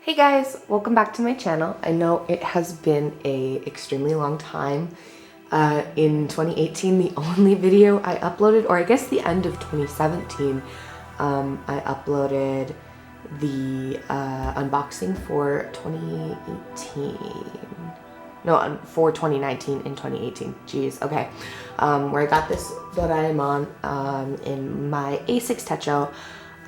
Hey guys, welcome back to my channel. I know it has been a extremely long time. In 2018, the only video I uploaded, or I guess the end of 2017, I uploaded the unboxing for 2018. No, for 2019 in 2018. Jeez, okay. Where I got this Doraemon in my A6 Techo.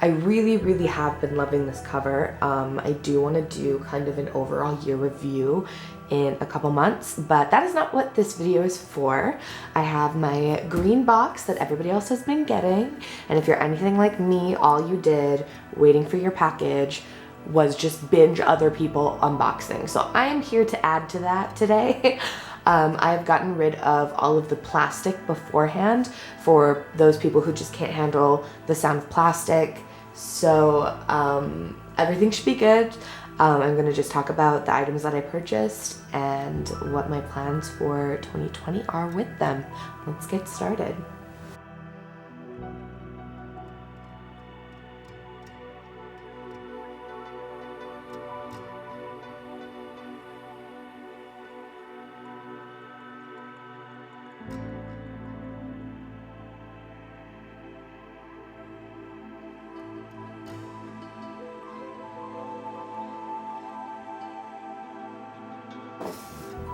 I really have been loving this cover. I do want to do kind of an overall year review in a couple months, but that is not what this video is for. I have my green box that everybody else has been getting, and if you're anything like me, all you did waiting for your package was just binge other people unboxing. So I am here to add to that today. I've gotten rid of all of the plastic beforehand for those people who just can't handle the sound of plastic. So everything should be good. I'm going to just talk about the items that I purchased and what my plans for 2020 are with them. Let's get started.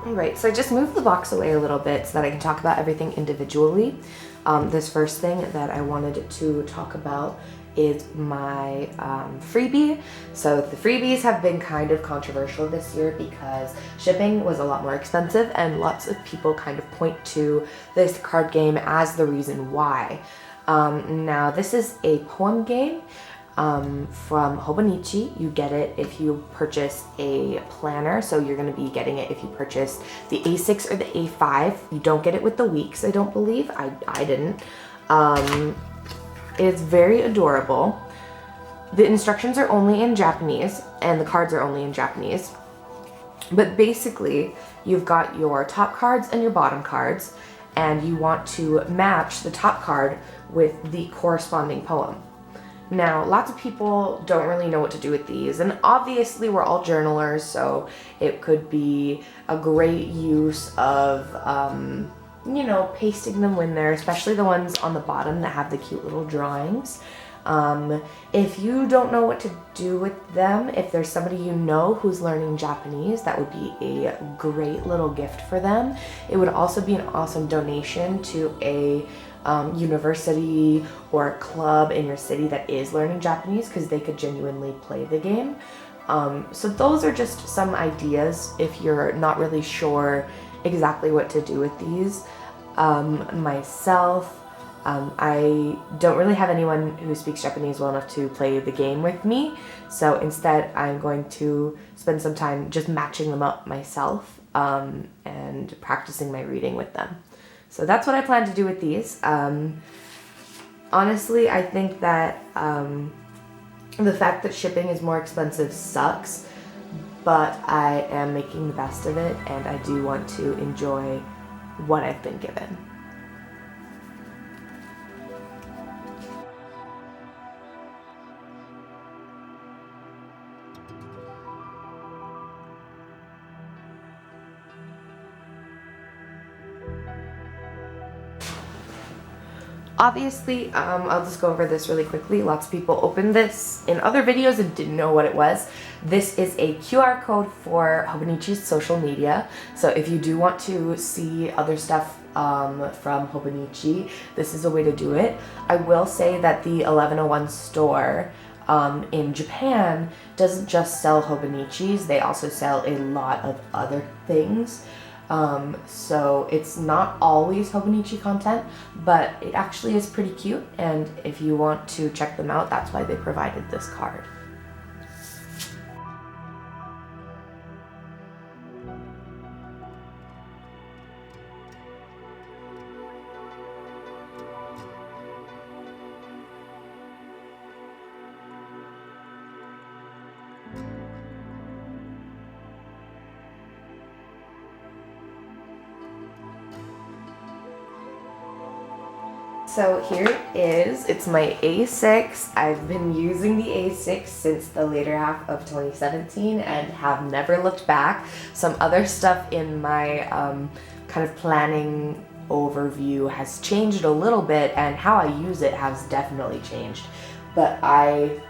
Alright, so I just moved the box away a little bit so that I can talk about everything individually. This first thing that I wanted to talk about is my freebie. So the freebies have been kind of controversial this year because shipping was a lot more expensive, and lots of people kind of point to this card game as the reason why. Now this is a poem game. From Hobonichi. You get it if you purchase a planner, so you're going to be getting it if you purchase the A6 or the A5. You don't get it with the weeks, I don't believe. I didn't. It's very adorable. The instructions are only in Japanese, and the cards are only in Japanese. But basically, you've got your top cards and your bottom cards, and you want to match the top card with the corresponding poem. Now, lots of people don't really know what to do with these, and obviously we're all journalers, so it could be a great use of, you know, pasting them in there, especially the ones on the bottom that have the cute little drawings. If you don't know what to do with them, if there's somebody you know who's learning Japanese, that would be a great little gift for them. It would also be an awesome donation to a university or a club in your city that is learning Japanese, because they could genuinely play the game. So those are just some ideas if you're not really sure exactly what to do with these. Myself, I don't really have anyone who speaks Japanese well enough to play the game with me, so instead I'm going to spend some time just matching them up myself and practicing my reading with them. So that's what I plan to do with these. Honestly, I think that the fact that shipping is more expensive sucks, but I am making the best of it, and I do want to enjoy what I've been given. Obviously, I'll just go over this really quickly. Lots of people opened this in other videos and didn't know what it was. This is a QR code for Hobonichi's social media. So if you do want to see other stuff from Hobonichi, this is a way to do it. I will say that the 1101 store in Japan doesn't just sell Hobonichis, they also sell a lot of other things. So it's not always Hobonichi content, but it actually is pretty cute, and if you want to check them out, that's why they provided this card. So here it is. It's my A6. I've been using the A6 since the later half of 2017 and have never looked back. Some other stuff in my kind of planning overview has changed a little bit, and how I use it has definitely changed. But I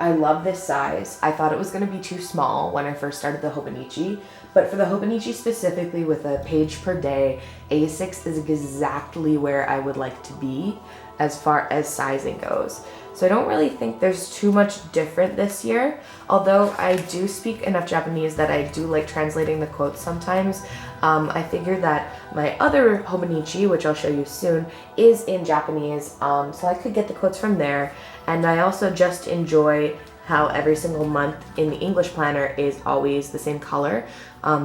love this size. I thought it was going to be too small when I first started the Hobonichi, but for the Hobonichi specifically with a page per day, A6 is exactly where I would like to be as far as sizing goes. So I don't really think there's too much different this year, although I do speak enough Japanese that I do like translating the quotes sometimes. I figured that my other Hobonichi, which I'll show you soon, is in Japanese, so I could get the quotes from there. And I also just enjoy how every single month in the English planner is always the same color,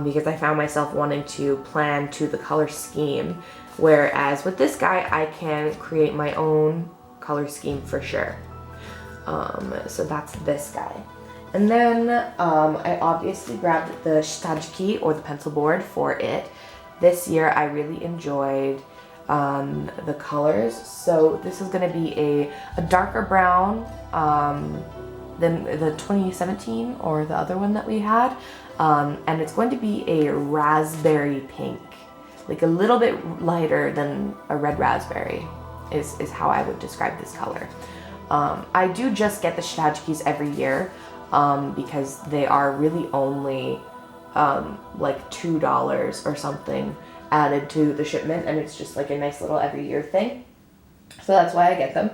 because I found myself wanting to plan to the color scheme, whereas with this guy I can create my own color scheme for sure. So that's this guy. And then I obviously grabbed the shitajiki, or the pencil board, for it. This year I really enjoyed the colors. So this is going to be a darker brown than the 2017 or the other one that we had. And it's going to be a raspberry pink, like a little bit lighter than a red raspberry is how I would describe this color. I do just get the shitajikis every year because they are really only like $2 or something added to the shipment, and it's just like a nice little every year thing. So that's why I get them.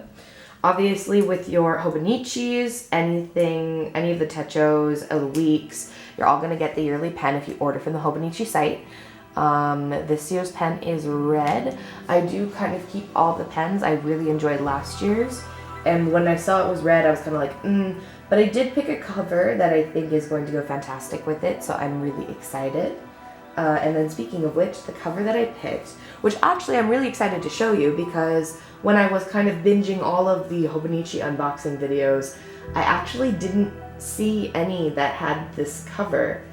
Obviously with your Hobonichis, any of the techos, the weeks, you're all gonna get the yearly pen if you order from the Hobonichi site. This year's pen is red. I do kind of keep all the pens. I really enjoyed last year's, and when I saw it was red, I was kind of like, but I did pick a cover that I think is going to go fantastic with it, so I'm really excited. And then speaking of which, the cover that I picked, which actually I'm really excited to show you, because when I was kind of binging all of the Hobonichi unboxing videos, I actually didn't see any that had this cover.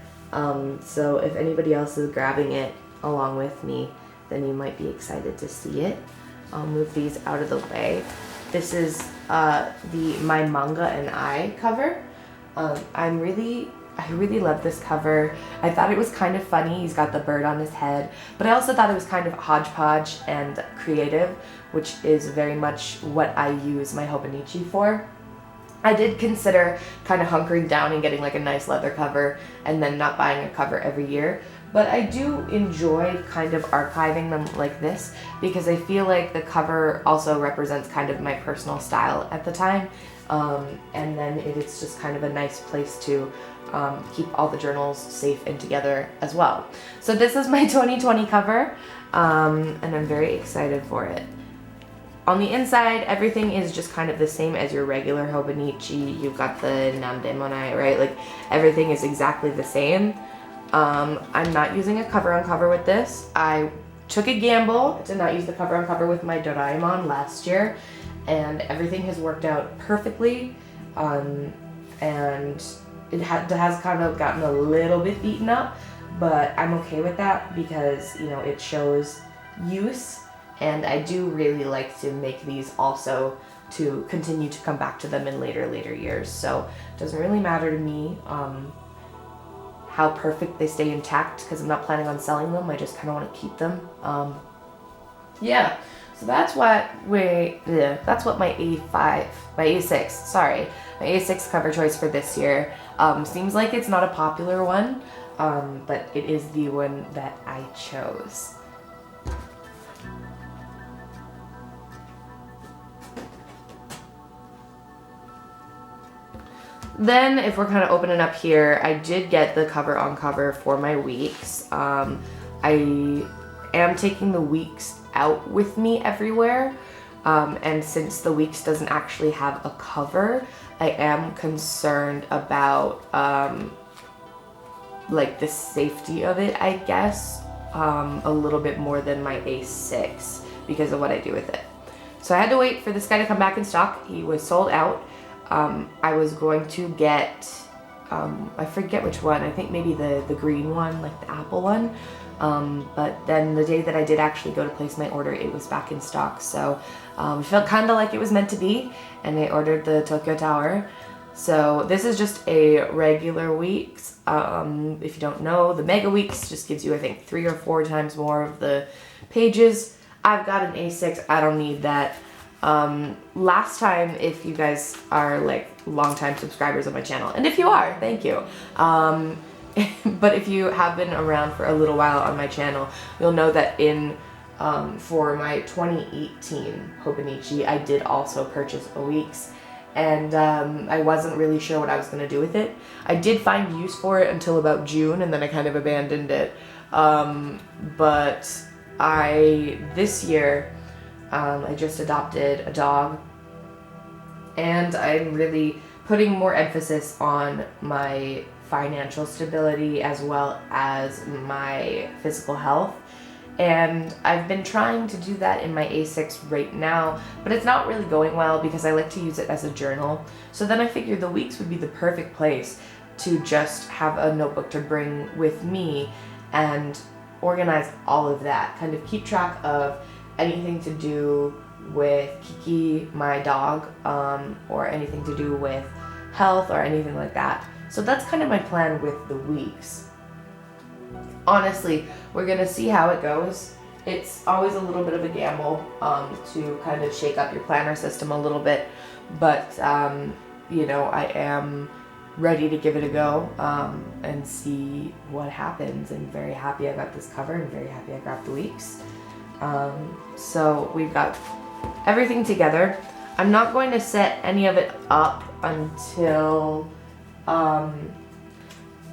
So if anybody else is grabbing it along with me, then you might be excited to see it. I'll move these out of the way. This is the My Manga and I cover. I really love this cover. I thought it was kind of funny. He's got the bird on his head, but I also thought it was kind of hodgepodge and creative, which is very much what I use my Hobonichi for. I did consider kind of hunkering down and getting like a nice leather cover and then not buying a cover every year, but I do enjoy kind of archiving them like this because I feel like the cover also represents kind of my personal style at the time, and then it's just kind of a nice place to keep all the journals safe and together as well. So this is my 2020 cover, and I'm very excited for it. On the inside, everything is just kind of the same as your regular Hobonichi. You've got the Nandemonai, right? Like everything is exactly the same. I'm not using a cover on cover with this. I took a gamble to not use the cover on cover with my Doraemon last year, and everything has worked out perfectly. And it has kind of gotten a little bit beaten up, but I'm okay with that because, you know, it shows use, and I do really like to make these also to continue to come back to them in later years. So it doesn't really matter to me how perfect they stay intact because I'm not planning on selling them. I just kind of want to keep them. Yeah. So that's what my A6 cover choice for this year. Seems like it's not a popular one, but it is the one that I chose. Then if we're kind of opening up here, I did get the cover on cover for my weeks. I am taking the weeks out with me everywhere, and since the weeks doesn't actually have a cover, I am concerned about like the safety of it, I guess, a little bit more than my A6 because of what I do with it. So I had to wait for this guy to come back in stock. He was sold out. I was going to get, I forget which one, I think maybe the green one, like the apple one, But then the day that I did actually go to place my order, it was back in stock. So it felt kind of like it was meant to be, and I ordered the Tokyo Tower. So this is just a regular weeks. If you don't know, the Mega Weeks just gives you, I think, 3 or 4 times more of the pages. I've got an A6, I don't need that. Last time, if you guys are like longtime subscribers of my channel, and if you are, thank you. But if you have been around for a little while on my channel, you'll know that for my 2018 Hobonichi, I did also purchase a weeks, and I wasn't really sure what I was going to do with it. I did find use for it until about June, and then I kind of abandoned it. But this year, I just adopted a dog, and I'm really putting more emphasis on my financial stability as well as my physical health. And I've been trying to do that in my A6 right now, but it's not really going well because I like to use it as a journal. So then I figured the weeks would be the perfect place to just have a notebook to bring with me and organize all of that, kind of keep track of anything to do with Kiki, my dog, or anything to do with health or anything like that. So that's kind of my plan with the weeks. Honestly, we're gonna see how it goes. It's always a little bit of a gamble to kind of shake up your planner system a little bit, but you know, I am ready to give it a go and see what happens. And very happy I got this cover, and very happy I grabbed the weeks. So we've got everything together. I'm not going to set any of it up until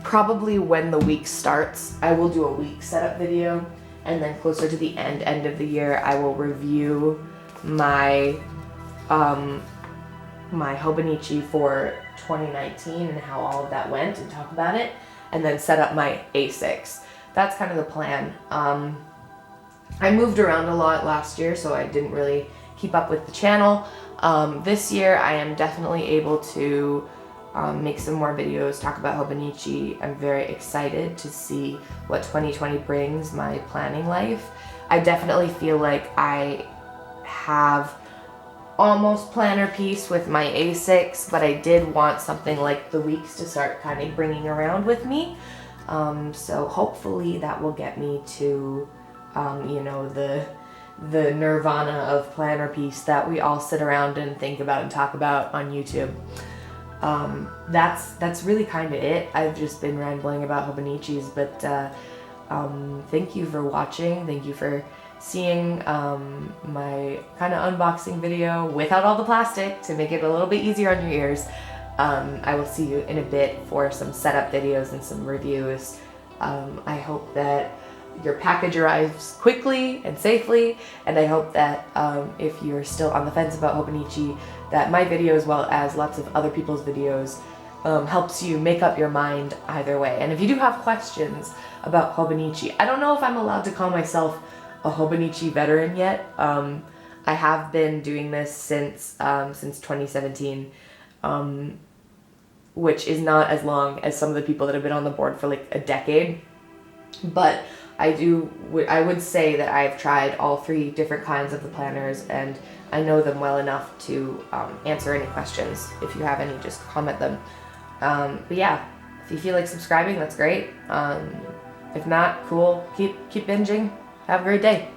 probably when the week starts. I will do a week setup video, and then closer to the end of the year, I will review my my Hobonichi for 2019 and how all of that went and talk about it, and then set up my A6. That's kind of the plan. I moved around a lot last year, so I didn't really keep up with the channel. This year I am definitely able to make some more videos, talk about Hobonichi. I'm very excited to see what 2020 brings my planning life. I definitely feel like I have almost planner piece with my A6, but I did want something like the weeks to start kind of bringing around with me. So hopefully that will get me to, you know, the nirvana of planner piece that we all sit around and think about and talk about on YouTube. That's really kind of it. I've just been rambling about Hobonichis, but thank you for watching. Thank you for seeing my kind of unboxing video without all the plastic to make it a little bit easier on your ears. I will see you in a bit for some setup videos and some reviews. I hope that your package arrives quickly and safely, and I hope that if you're still on the fence about Hobonichi, that my video, as well as lots of other people's videos, helps you make up your mind either way. And if you do have questions about Hobonichi, I don't know if I'm allowed to call myself a Hobonichi veteran yet. I have been doing this since 2017, which is not as long as some of the people that have been on the board for like a decade, but I would say that I've tried all 3 different kinds of the planners, and I know them well enough to answer any questions. If you have any, just comment them. But yeah, if you feel like subscribing, that's great. If not, cool. Keep binging. Have a great day.